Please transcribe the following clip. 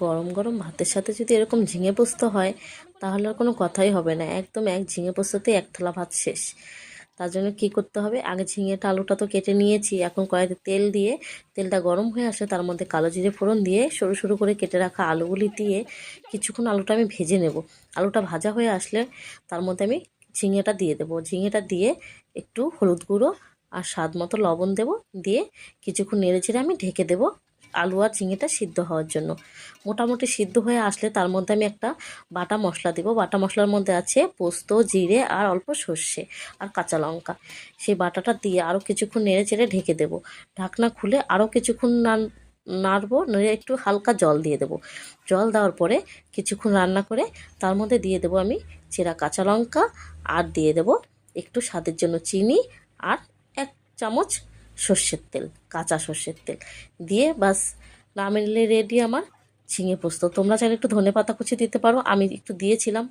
গরম গরম ভাতের সাথে যদি এরকম ঝিঙে পোস্ত হয় তাহলে আর কোনো কথাই হবে না, একদম এক ঝিঙে পোস্ততে এক থালা ভাত শেষ। তার জন্য কি করতে হবে, আগে ঝিঙেটা আলুটা তো কেটে নিয়েছি, এখন কড়াইতে তেল দিয়ে তেলটা গরম হয়ে আসলে তার মধ্যে কালো জিরে ফোড়ন দিয়ে সরু সরু করে কেটে রাখা আলুগুলি দিয়ে কিছুক্ষণ আলুটা আমি ভেজে নেব। আলুটা ভাজা হয়ে আসলে তার মধ্যে আমি ঝিঙেটা দিয়ে দেবো। ঝিঙেটা দিয়ে একটু হলুদ গুঁড়ো আর স্বাদ মতো লবণ দেব, দিয়ে কিছুক্ষণ নেড়ে চেড়ে আমি ঢেকে দেবো আলু আর ঝিঙেটা সিদ্ধ হওয়ার জন্য। মোটামুটি সিদ্ধ হয়ে আসলে তার মধ্যে আমি একটা বাটা মশলা দেবো। বাটা মশলার মধ্যে আছে পোস্ত, জিরে আর অল্প সর্ষে আর কাঁচা লঙ্কা। সেই বাটাটা দিয়ে আরও কিছুক্ষণ নেড়ে চেড়ে ঢেকে দেবো। ঢাকনা খুলে আরও কিছুক্ষণ নাড়বো, নেড়ে একটু হালকা জল দিয়ে দেবো। জল দেওয়ার পরে কিছুক্ষণ রান্না করে তার মধ্যে দিয়ে দেবো আমি চেরা কাঁচা লঙ্কা, আর দিয়ে দেবো একটু স্বাদের জন্য চিনি, আর 1 চামচ সর্ষের তেল, কাঁচা সর্ষের তেল দিয়ে বাস নামিয়ে রেডি আমার ঝিঙে পোস্ত। তোমরা চাইলে একটু ধনেপাতা কুচি দিতে পারো, আমি একটু দিয়েছিলাম।